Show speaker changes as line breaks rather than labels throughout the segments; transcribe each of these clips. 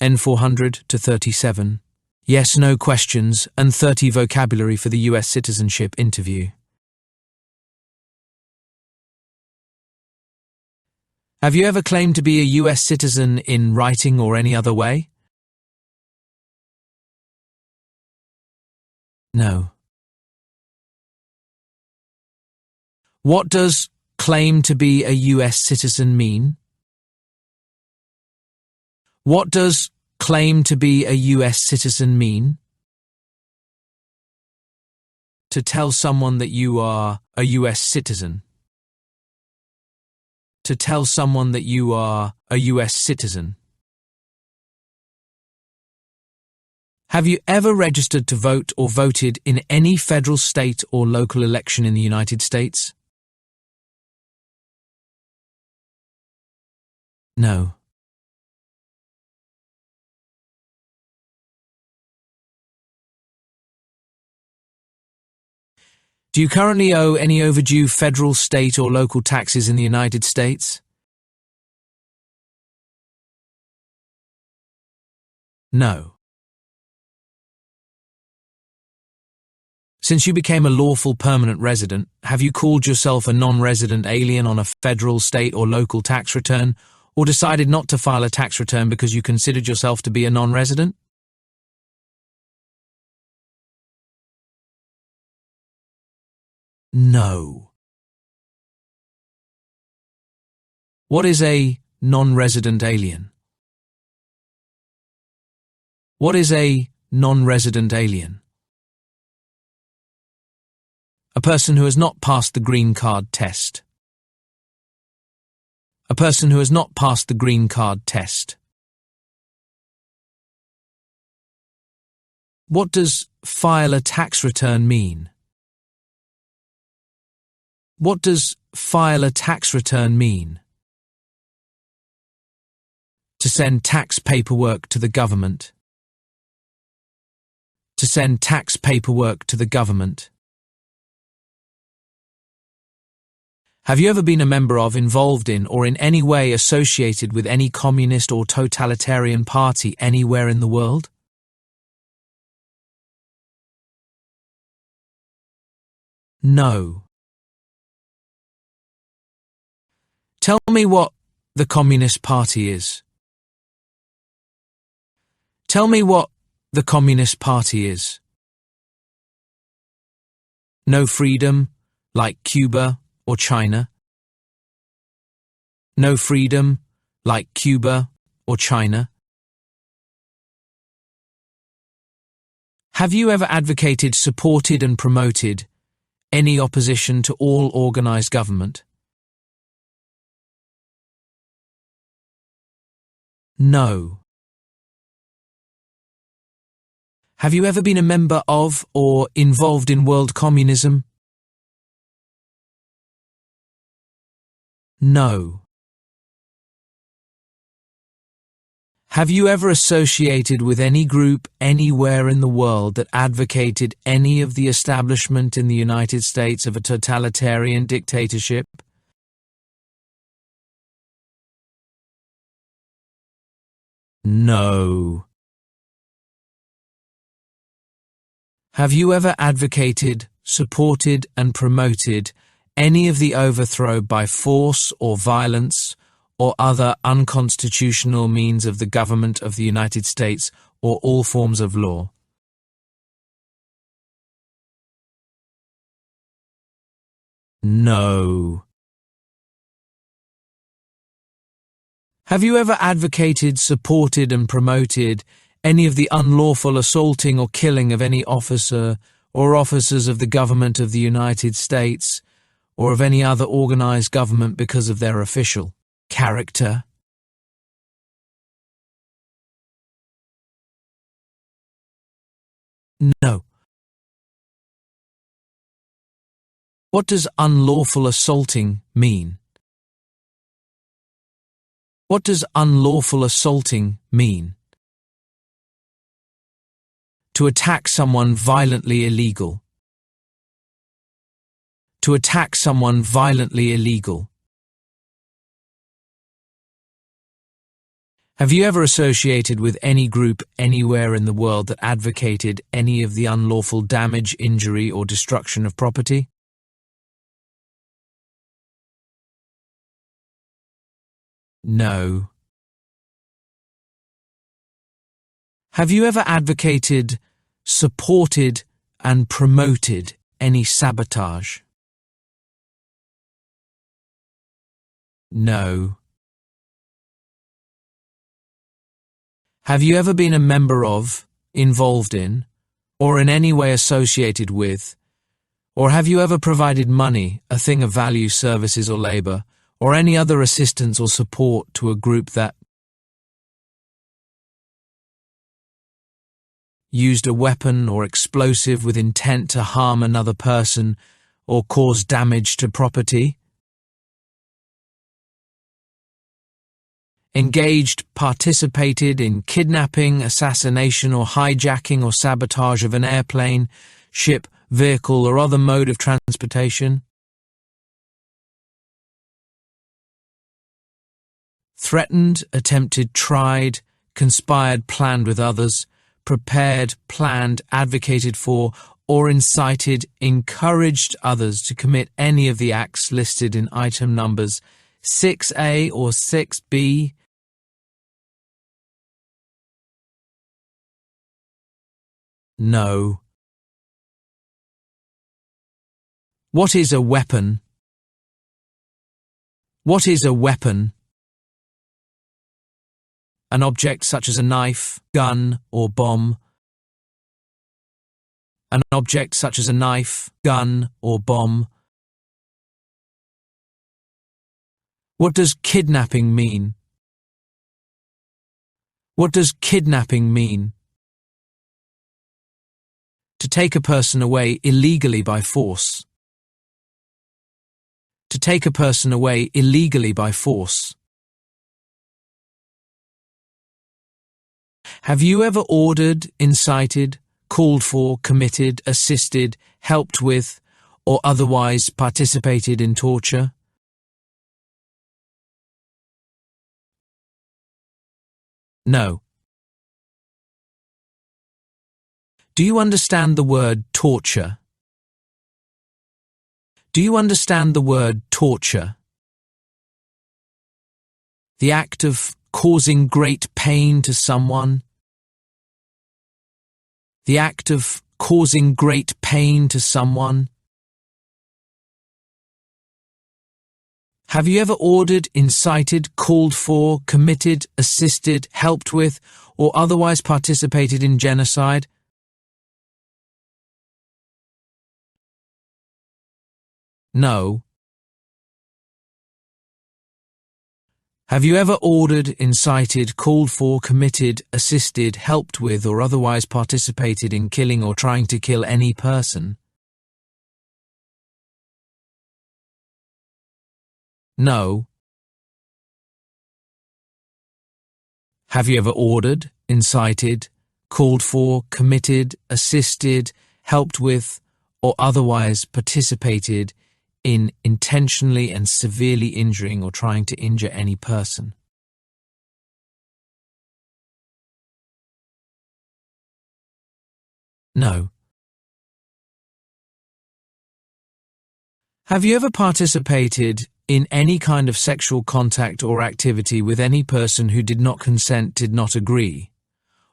N400 to 37. Yes/no questions and 30 vocabulary for the US citizenship interview. Have you ever claimed to be a US citizen in writing or any other way? No. What does claim to be a US citizen mean? What does claim to be a US citizen mean? To tell someone that you are a US citizen. To tell someone that you are a US citizen. Have you ever registered to vote or voted in any federal, state, or local election in the United States? No. Do you currently owe any overdue federal, state, or local taxes in the United States? No. Since you became a lawful permanent resident, have you called yourself a non-resident alien on a federal, state, or local tax return, or decided not to file a tax return because you considered yourself to be a non-resident? No. What is a non-resident alien? What is a non-resident alien? A person who has not passed the green card test. A person who has not passed the green card test. What does file a tax return mean? What does file a tax return mean? To send tax paperwork to the government. To send tax paperwork to the government. Have you ever been a member of, involved in, or in any way associated with any communist or totalitarian party anywhere in the world? No. Tell me what the Communist Party is. Tell me what the Communist Party is. No freedom, like Cuba or China. No freedom, like Cuba or China. Have you ever advocated, supported and promoted any opposition to all organized government? No. Have you ever been a member of or involved in world communism? No. Have you ever associated with any group anywhere in the world that advocated any of the establishment in the United States of a totalitarian dictatorship? No. Have you ever advocated, supported and promoted any of the overthrow by force or violence or other unconstitutional means of the government of the United States or all forms of law? No. Have you ever advocated, supported and promoted any of the unlawful assaulting or killing of any officer or officers of the government of the United States or of any other organized government because of their official character? No. What does unlawful assaulting mean? What does unlawful assaulting mean? To attack someone violently illegal. To attack someone violently illegal. Have you ever associated with any group anywhere in the world that advocated any of the unlawful damage, injury, or destruction of property? No. Have you ever advocated, supported, and promoted any sabotage? No. Have you ever been a member of, involved in, or in any way associated with, or have you ever provided money, a thing of value, services or labor, or any other assistance or support to a group that used a weapon or explosive with intent to harm another person or cause damage to property? Engaged, participated in kidnapping, assassination or hijacking or sabotage of an airplane, ship, vehicle or other mode of transportation? Threatened, attempted, tried, conspired, planned with others, prepared, planned, advocated for, or incited, encouraged others to commit any of the acts listed in item numbers 6A or 6B? No. What is a weapon? What is a weapon? An object such as a knife, gun, or bomb. An object such as a knife, gun, or bomb. What does kidnapping mean? What does kidnapping mean? To take a person away illegally by force. To take a person away illegally by force. Have you ever ordered, incited, called for, committed, assisted, helped with, or otherwise participated in torture? No. Do you understand the word torture? Do you understand the word torture? The act of causing great pain to someone. The act of causing great pain to someone. Have you ever ordered, incited, called for, committed, assisted, helped with, or otherwise participated in genocide? No. Have you ever ordered, incited, called for, committed, assisted, helped with, or otherwise participated in killing or trying to kill any person? No. Have you ever ordered, incited, called for, committed, assisted, helped with, or otherwise participated in intentionally and severely injuring or trying to injure any person? No. Have you ever participated in any kind of sexual contact or activity with any person who did not consent, did not agree,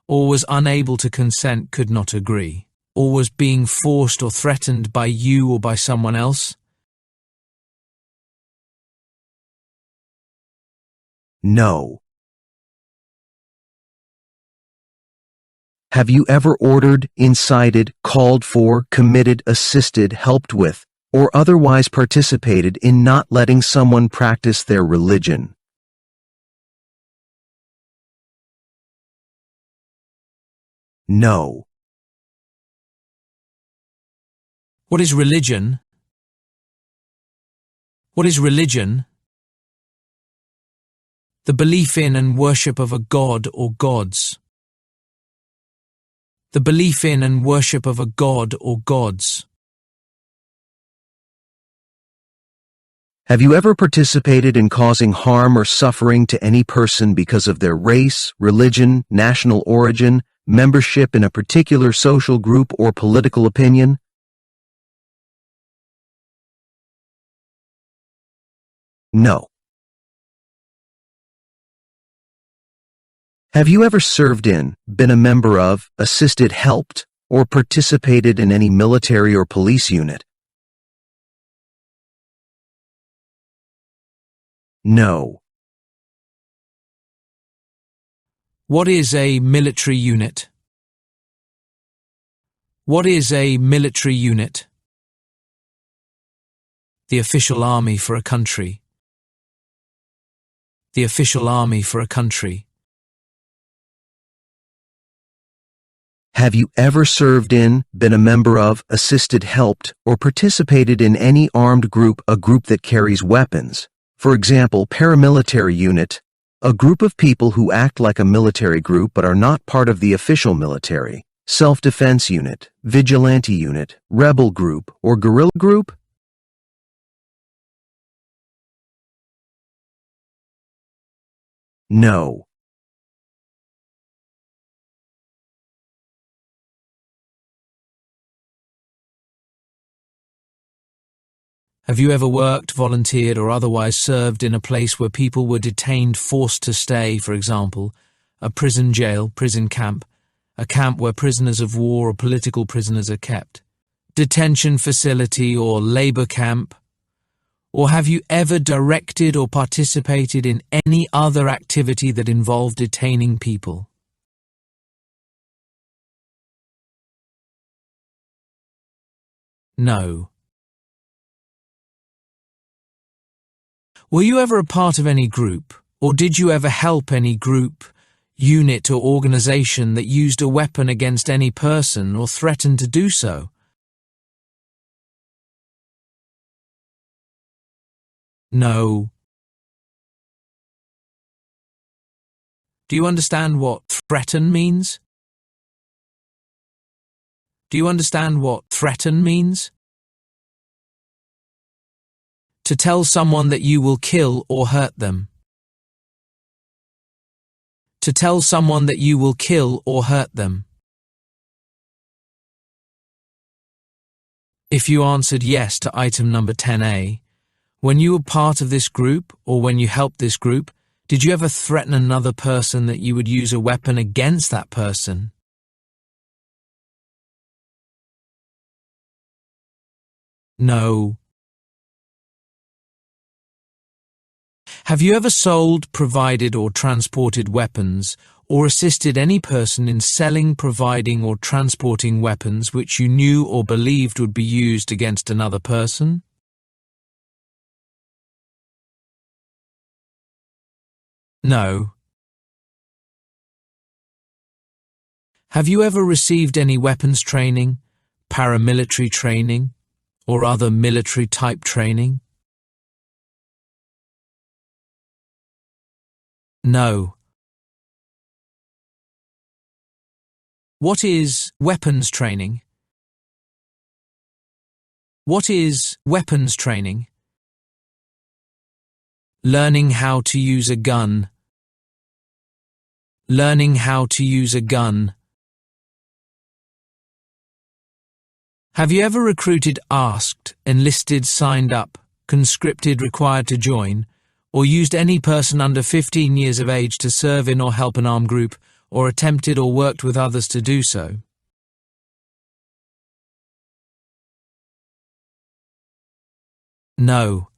or was unable to consent, could not agree, or was being forced or threatened by you or by someone else?
No. Have you ever ordered, incited, called for, committed, assisted, helped with, or otherwise participated in not letting someone practice their religion? No.
What is religion? What is religion? The belief in and worship of a god or gods. The belief in and worship of a god or gods.
Have you ever participated in causing harm or suffering to any person because of their race, religion, national origin, membership in a particular social group, or political opinion? No. Have you ever served in, been a member of, assisted, helped, or participated in any military or police unit? No.
What is a military unit? What is a military unit? The official army for a country. The official army for a country.
Have you ever served in, been a member of, assisted, helped, or participated in any armed group, a group that carries weapons? For example, paramilitary unit, a group of people who act like a military group but are not part of the official military. Self-defense unit, vigilante unit, rebel group, or guerrilla group? No.
Have you ever worked, volunteered, or otherwise served in a place where people were detained, forced to stay, for example, a prison jail, prison camp, a camp where prisoners of war or political prisoners are kept, detention facility or labor camp? Or have you ever directed or participated in any other activity that involved detaining people? No. Were you ever a part of any group, or did you ever help any group, unit or organization that used a weapon against any person or threatened to do so? No. Do you understand what threaten means? Do you understand what threaten means? To tell someone that you will kill or hurt them. To tell someone that you will kill or hurt them. If you answered yes to item number 10A, when you were part of this group or when you helped this group, did you ever threaten another person that you would use a weapon against that person? No. Have you ever sold, provided, or transported weapons, or assisted any person in selling, providing, or transporting weapons which you knew or believed would be used against another person? No. Have you ever received any weapons training, paramilitary training, or other military-type training? No. What is weapons training? What is weapons training? Learning how to use a gun. Learning how to use a gun. Have you ever recruited, asked, enlisted, signed up, conscripted, required to join, or used any person under 15 years of age to serve in or help an armed group, or attempted or worked with others to do so? No.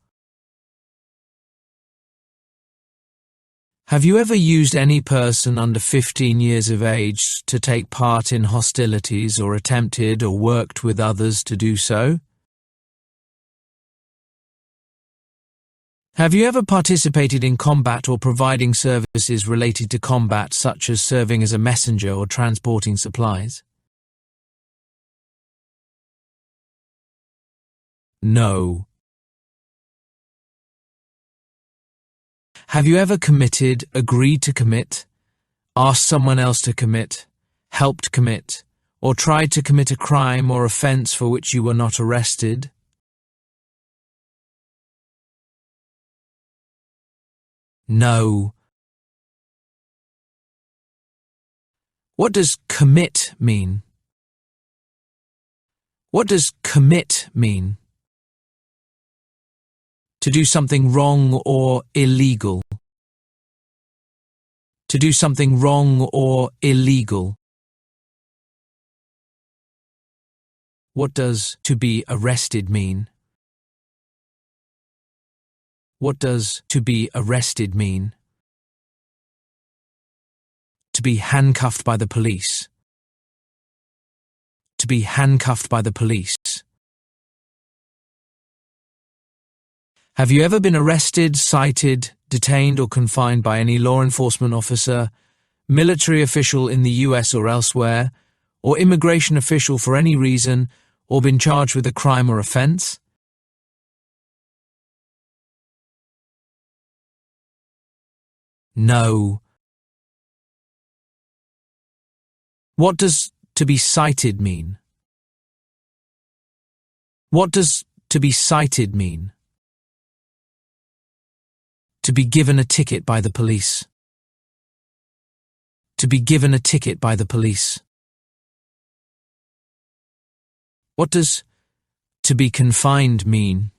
Have you ever used any person under 15 years of age to take part in hostilities or attempted or worked with others to do so? Have you ever participated in combat or providing services related to combat, such as serving as a messenger or transporting supplies? No. Have you ever committed, agreed to commit, asked someone else to commit, helped commit, or tried to commit a crime or offence for which you were not arrested? No. What does commit mean? What does commit mean? To do something wrong or illegal. To do something wrong or illegal. What does to be arrested mean? What does to be arrested mean? To be handcuffed by the police. To be handcuffed by the police. Have you ever been arrested, cited, detained or confined by any law enforcement officer, military official in the US or elsewhere, or immigration official for any reason, or been charged with a crime or offense? No. What does to be cited mean? What does to be cited mean? To be given a ticket by the police. To be given a ticket by the police. What does to be confined mean?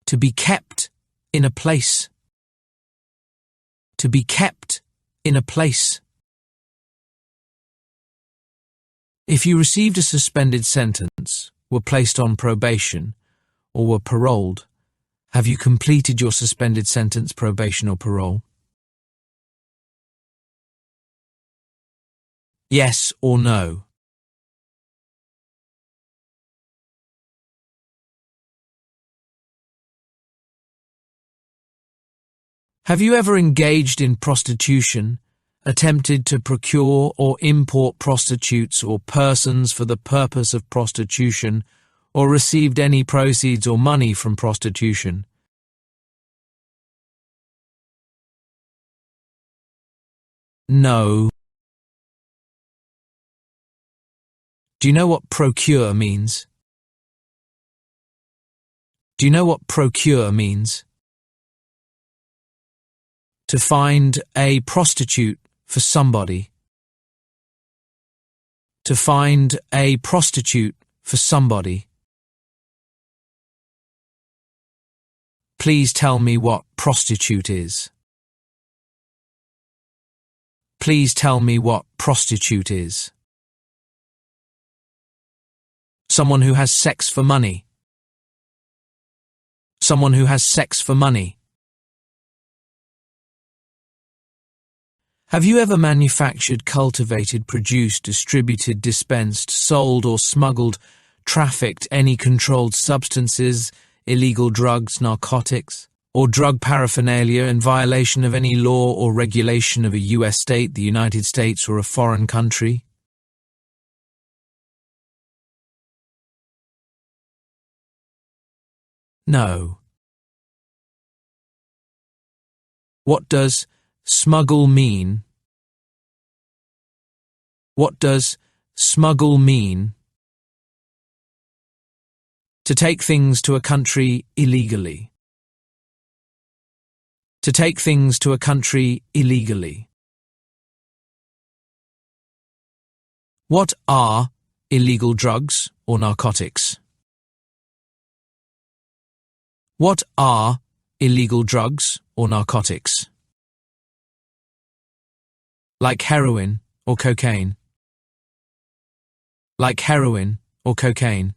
To be kept in a place. To be kept in a place. If you received a suspended sentence, were placed on probation, or were paroled, have you completed your suspended sentence, probation or parole? Yes or no? Have you ever engaged in prostitution, attempted to procure or import prostitutes or persons for the purpose of prostitution, or received any proceeds or money from prostitution? No. Do you know what procure means? Do you know what procure means? To find a prostitute for somebody. To find a prostitute for somebody. Please tell me what prostitute is. Please tell me what prostitute is. Someone who has sex for money. Someone who has sex for money. Have you ever manufactured, cultivated, produced, distributed, dispensed, sold or smuggled, trafficked any controlled substances, illegal drugs, narcotics, or drug paraphernalia in violation of any law or regulation of a U.S. state, the United States, or a foreign country? No. What does smuggle mean? What does smuggle mean? To take things to a country illegally. To take things to a country illegally. What are illegal drugs or narcotics? What are illegal drugs or narcotics? Like heroin or cocaine. Like heroin or cocaine.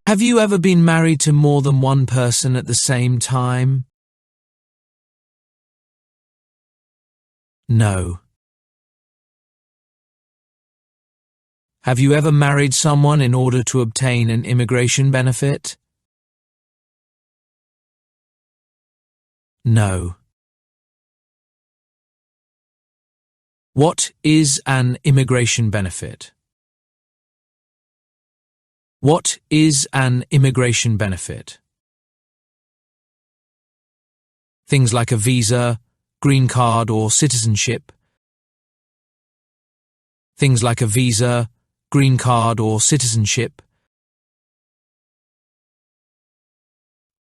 Have you ever been married to more than one person at the same time? No. Have you ever married someone in order to obtain an immigration benefit? No. What is an immigration benefit? What is an immigration benefit? Things like a visa, green card or citizenship. Things like a visa, green card or citizenship.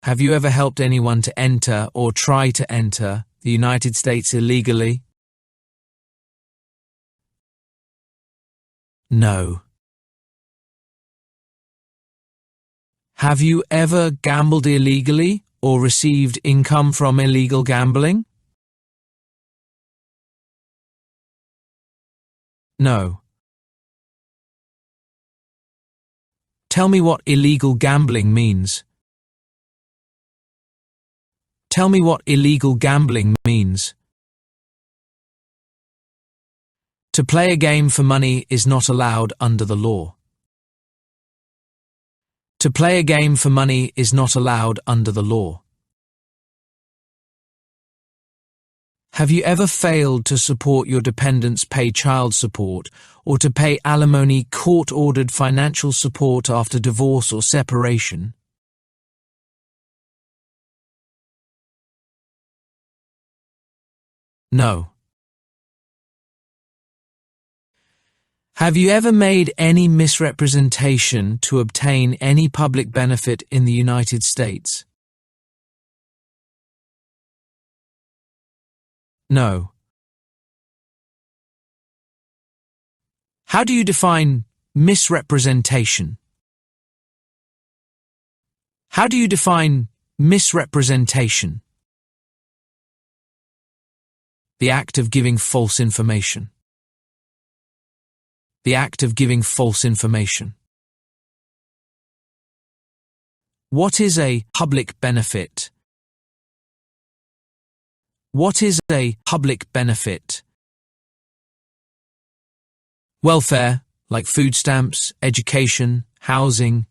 Have you ever helped anyone to enter or try to enter the United States illegally? No. Have you ever gambled illegally or received income from illegal gambling? No. Tell me what illegal gambling means. Tell me what illegal gambling means. To play a game for money is not allowed under the law. To play a game for money is not allowed under the law. Have you ever failed to support your dependents pay child support or to pay alimony court-ordered financial support after divorce or separation? No. Have you ever made any misrepresentation to obtain any public benefit in the United States? No. How do you define misrepresentation? How do you define misrepresentation? The act of giving false information. The act of giving false information. What is a public benefit? What is a public benefit? Welfare, like food stamps, education, housing.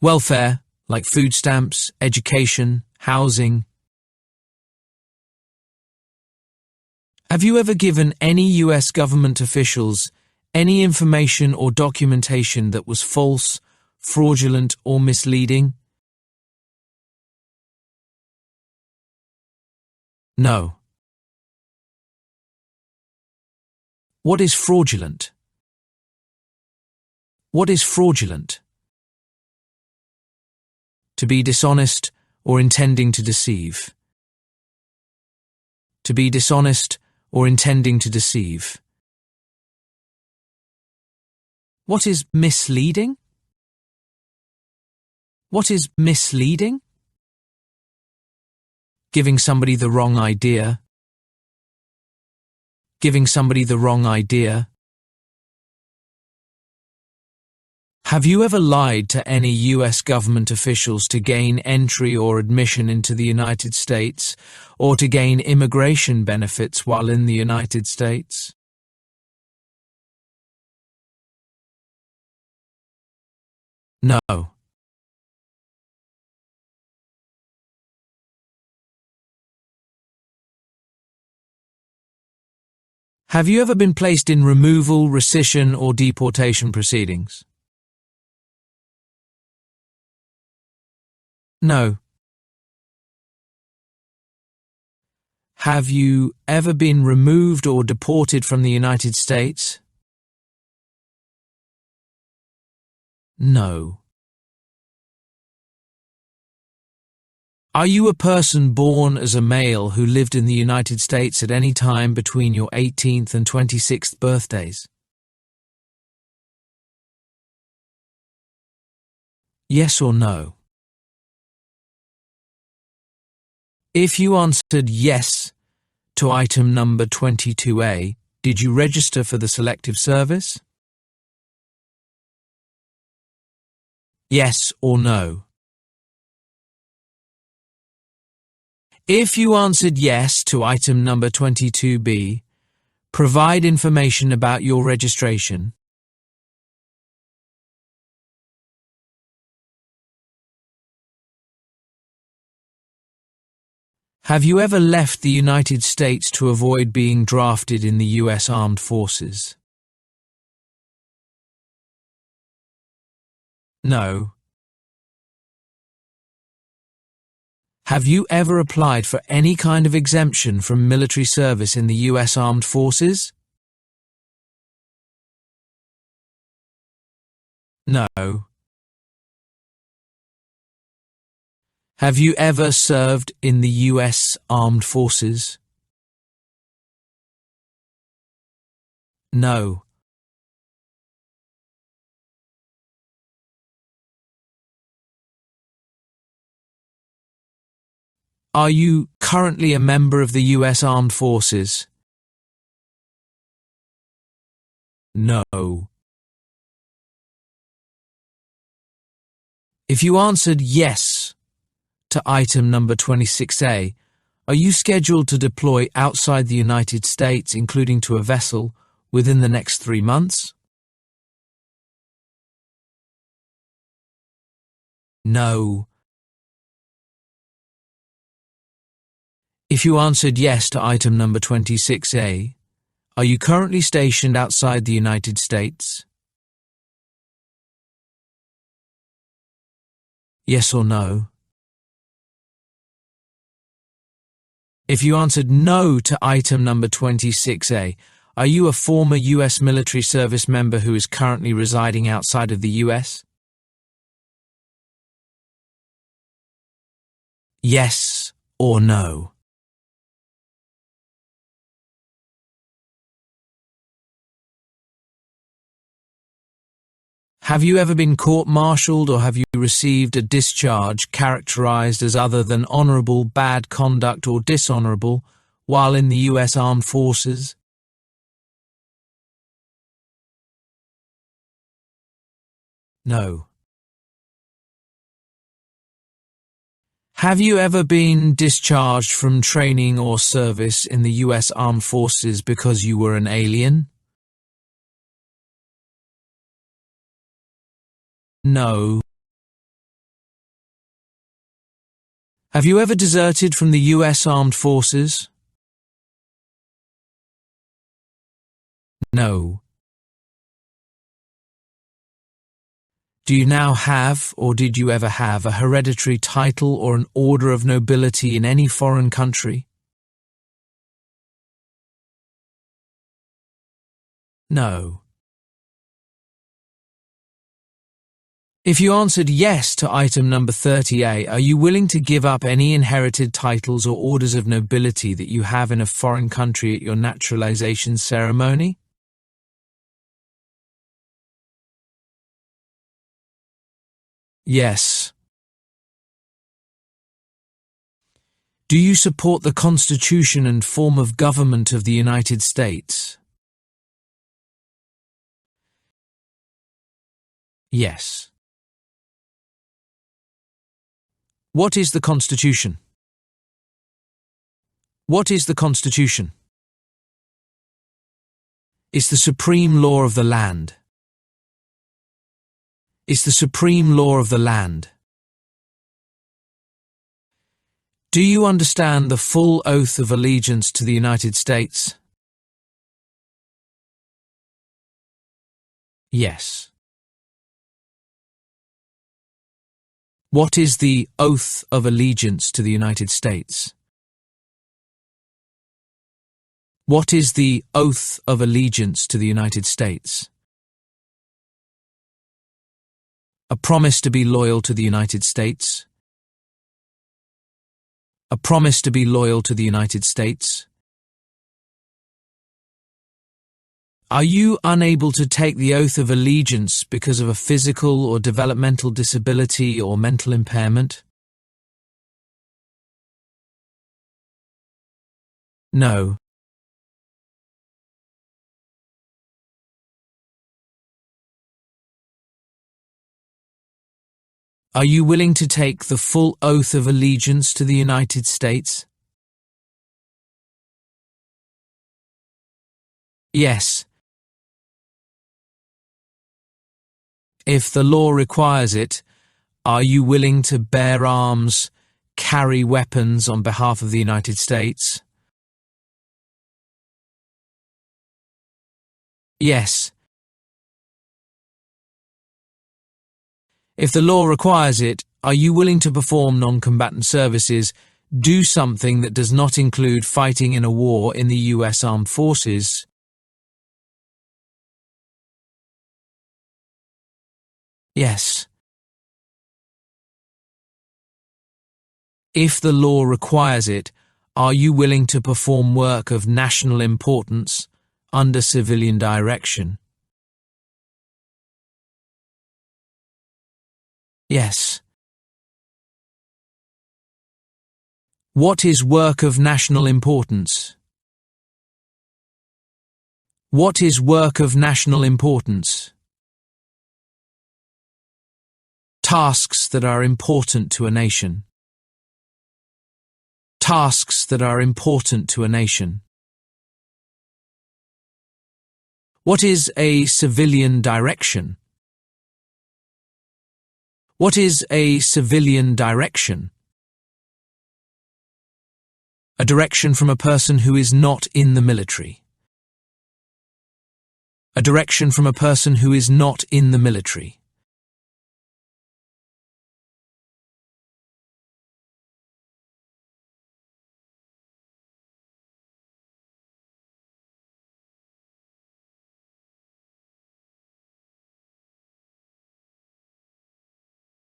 Welfare, like food stamps, education, housing. Have you ever given any U.S. government officials any information or documentation that was false, fraudulent, or misleading? No. What is fraudulent? What is fraudulent? To be dishonest or intending to deceive. To be dishonest or intending to deceive. What is misleading? What is misleading? Giving somebody the wrong idea. Giving somebody the wrong idea. Have you ever lied to any U.S. government officials to gain entry or admission into the United States, or to gain immigration benefits while in the United States? No. Have you ever been placed in removal, rescission, or deportation proceedings? No. Have you ever been removed or deported from the United States? No. Are you a person born as a male who lived in the United States at any time between your 18th and 26th birthdays? Yes or no? If you answered yes to item number 22A, did you register for the Selective Service? Yes or no? If you answered yes to item number 22B, provide information about your registration. Have you ever left the United States to avoid being drafted in the U.S. Armed Forces? No. Have you ever applied for any kind of exemption from military service in the U.S. Armed Forces? No. Have you ever served in the U.S. Armed Forces? No. Are you currently a member of the U.S. Armed Forces? No. If you answered yes to item number 26A, are you scheduled to deploy outside the United States, including to a vessel, within the next 3 months? No. If you answered yes to item number 26A, are you currently stationed outside the United States? Yes or no? If you answered no to item number 26A, are you a former U.S. military service member who is currently residing outside of the U.S.? Yes or no? Have you ever been court-martialed or have you received a discharge characterized as other than honorable, bad conduct or dishonorable while in the U.S. Armed Forces? No. Have you ever been discharged from training or service in the U.S. Armed Forces because you were an alien? No. Have you ever deserted from the U.S. Armed Forces? No. Do you now have, or did you ever have, a hereditary title or an order of nobility in any foreign country? No. If you answered yes to item number 30A, are you willing to give up any inherited titles or orders of nobility that you have in a foreign country at your naturalization ceremony? Yes. Do you support the Constitution and form of government of the United States? Yes. What is the Constitution? What is the Constitution? It's the supreme law of the land. It's the supreme law of the land. Do you understand the full oath of allegiance to the United States? Yes. What is the oath of allegiance to the United States? What is the oath of allegiance to the United States? A promise to be loyal to the United States. A promise to be loyal to the United States. Are you unable to take the oath of allegiance because of a physical or developmental disability or mental impairment? No. Are you willing to take the full oath of allegiance to the United States? Yes. If the law requires it, are you willing to bear arms, carry weapons on behalf of the United States? Yes. If the law requires it, are you willing to perform non-combatant services, do something that does not include fighting in a war in the U.S. Armed Forces? Yes. If the law requires it, are you willing to perform work of national importance under civilian direction? Yes. What is work of national importance? What is work of national importance? Tasks that are important to a nation. Tasks that are important to a nation. What is a civilian direction? What is a civilian direction? A direction from a person who is not in the military. A direction from a person who is not in the military.